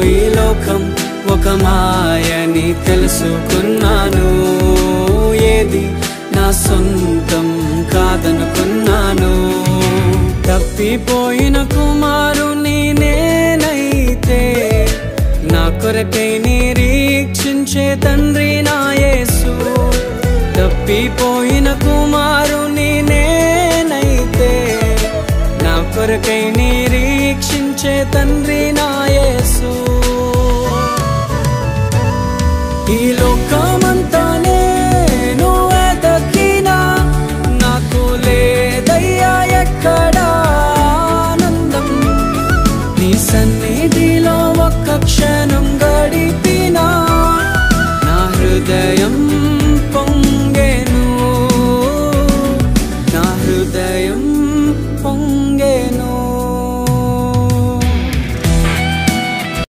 ఈ లోకం ఒక మాయని తెలుసుకున్నాను. ఏది నా సొంతం కాదనుకున్నాను. తప్పిపోయిన కుమారుని నేనైతే నా కొరకై నిరీక్షించే తండ్రి నా యేసు. తప్పిపోయిన కుమారుని నేనైతే నా కొరకై నిరీక్షించే తండ్రి నా యేసు. ఈ లోకమంతా నేను వెతకినా నాకు లేదయ్యా ఎక్కడా ఆనందం. నీ సన్నిధిలో ఒక్క క్షణం గడిపినా నా హృదయం